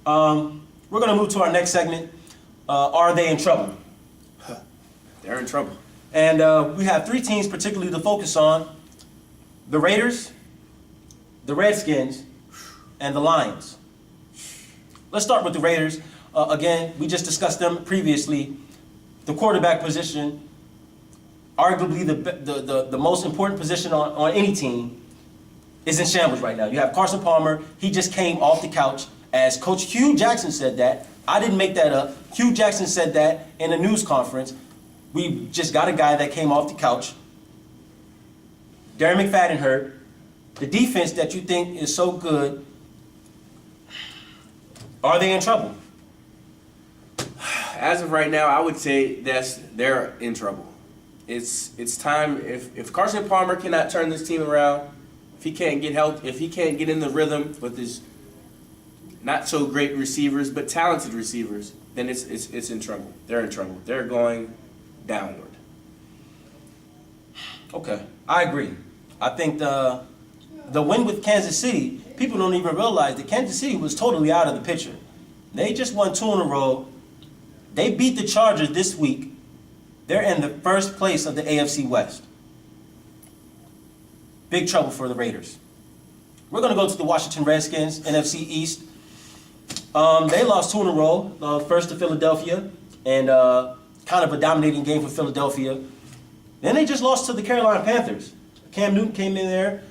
We're going to move to our next segment. Are they in trouble? They're in trouble. And we have three teams particularly to focus on: the Raiders, the Redskins, and the Lions. Let's start with the Raiders. Again, we just discussed them previously. The quarterback position, arguably the most important position on any team, is in shambles right now. You have Carson Palmer. He just came off the couch. As Coach Hugh Jackson said that. I didn't make that up. Hugh Jackson said that in a news conference. We just got a guy that came off the couch. Darren McFadden hurt. The defense that you think is so good, are they in trouble? As of right now, I would say they're in trouble. It's time. If Carson Palmer cannot turn this team around, if he can't get help, if he can't get in the rhythm with his not so great receivers but talented receivers, then it's in trouble. They're in trouble. They're going downward. Okay, I agree. I think the win with Kansas City, people don't even realize that Kansas City was totally out of the picture. They just won 2 in a row. They beat the Chargers this week. They're in the first place of the AFC West. Big trouble for the Raiders. We're going to go to the Washington Redskins, NFC East. They lost 2 in a row. First to Philadelphia, and kind of a dominating game for Philadelphia. Then they just lost to the Carolina Panthers. Cam Newton came in there,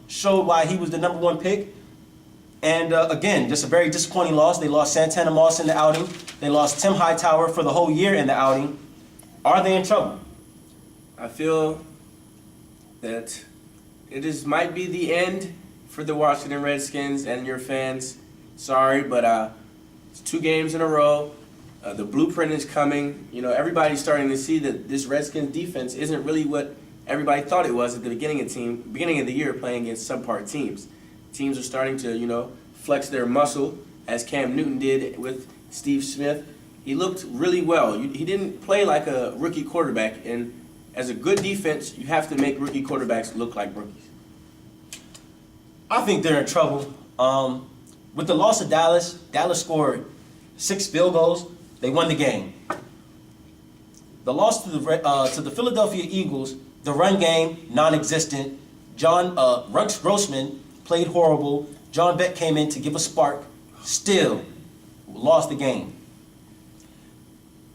showed why he was the #1 pick. And again, just a very disappointing loss. They lost Santana Moss in the outing. They lost Tim Hightower for the whole year in the outing. Are they in trouble? I feel that might be the end for the Washington Redskins and your fans. Sorry, but it's 2 games in a row. The blueprint is coming. You know, everybody's starting to see that this Redskins defense isn't really what everybody thought it was at the beginning of the year, playing against subpar teams. Teams are starting to, flex their muscle, as Cam Newton did with Steve Smith. He looked really well. He didn't play like a rookie quarterback, and as a good defense, you have to make rookie quarterbacks look like rookies. I think they're in trouble. With the loss of Dallas scored 6 field goals. They won the game. The loss to the Philadelphia Eagles, the run game, non-existent. Rex Grossman played horrible. John Beck came in to give a spark. Still lost the game.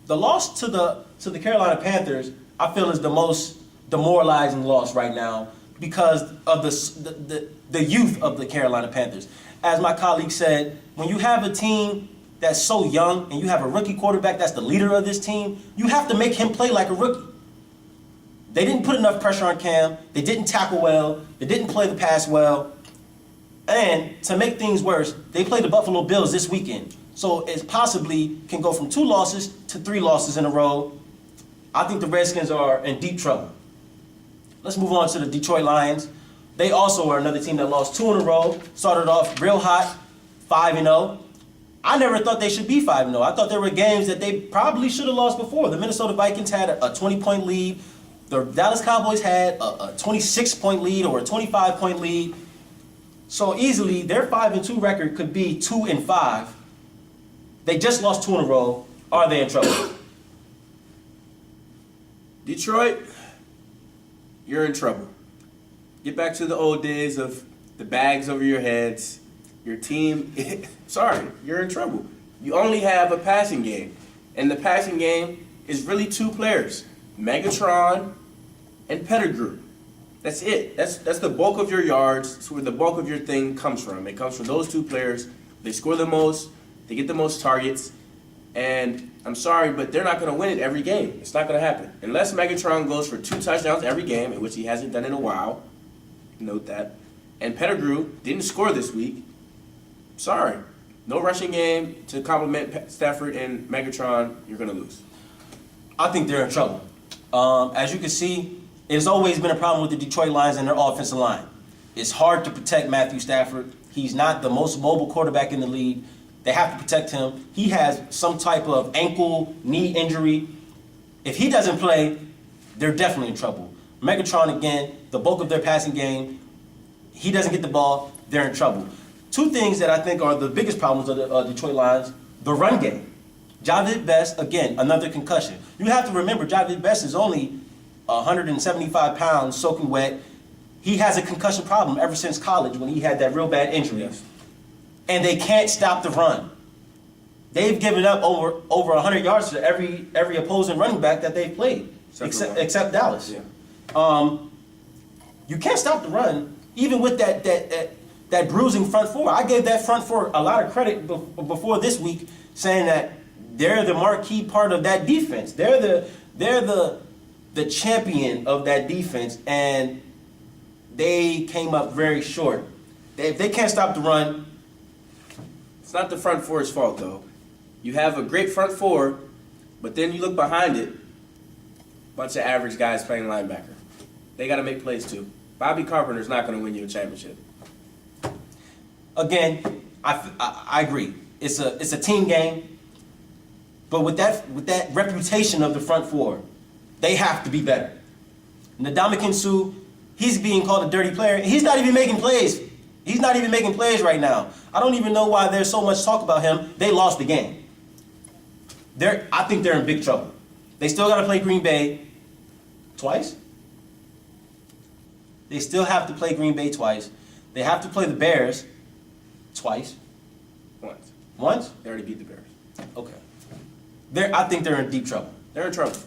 The loss to the Carolina Panthers, I feel, is the most demoralizing loss right now because of the youth of the Carolina Panthers. As my colleague said, when you have a team that's so young and you have a rookie quarterback that's the leader of this team, you have to make him play like a rookie. They didn't put enough pressure on Cam. They didn't tackle well. They didn't play the pass well. And to make things worse, they play the Buffalo Bills this weekend. So it possibly can go from 2 losses to 3 losses in a row. I think the Redskins are in deep trouble. Let's move on to the Detroit Lions. They also are another team that lost 2 in a row. Started off real hot, 5-0. I never thought they should be 5-0. I thought there were games that they probably should have lost before. The Minnesota Vikings had a 20-point lead. The Dallas Cowboys had a 26-point lead or a 25-point lead. So easily, their 5-2 record could be 2-5. They just lost 2 in a row. Are they in trouble? Detroit, you're in trouble. Get back to the old days of the bags over your heads. Your team, sorry, you're in trouble. You only have a passing game. And the passing game is really 2 players, Megatron and Pettigrew. That's it. That's the bulk of your yards. That's where the bulk of your thing comes from. It comes from those 2 players. They score the most. They get the most targets. And I'm sorry, but they're not going to win it every game. It's not going to happen. Unless Megatron goes for 2 touchdowns every game, in which he hasn't done in a while. Note that. And Pettigrew didn't score this week. Sorry. No rushing game to complement Stafford and Megatron. You're going to lose. I think they're in trouble. As you can see, it has always been a problem with the Detroit Lions and their offensive line. It's hard to protect Matthew Stafford. He's not the most mobile quarterback in the league. They have to protect him. He has some type of ankle, knee injury. If he doesn't play, they're definitely in trouble. Megatron, again, the bulk of their passing game, he doesn't get the ball, they're in trouble. two things that I think are the biggest problems of the Detroit Lions: the run game. Javid Best, again, another concussion. You have to remember, Javid Best is only 175 pounds, soaking wet. He has a concussion problem ever since college when he had that real bad injury. Yes. And they can't stop the run. They've given up over 100 yards to every opposing running back that they've played, except Dallas. Yeah. You can't stop the run, even with that bruising front four. I gave that front four a lot of credit before this week, saying that they're the marquee part of that defense. They're the champion of that defense, and they came up very short. If they can't stop the run, It's not the front four's fault, though. You have a great front four, but then you look behind it, bunch of average guys playing linebacker. They got to make plays, too. Bobby Carpenter's not going to win you a championship. again, I agree. It's a team game. But with that reputation of the front four, they have to be better. Ndamukong Suh, he's being called a dirty player. He's not even making plays. He's not even making plays right now. I don't even know why there's so much talk about him. They lost the game. I think they're in big trouble. They still got to play Green Bay twice. They still have to play Green Bay twice. They have to play the Bears twice. Once. Once? They already beat the Bears. Okay. I think they're in deep trouble. They're in trouble.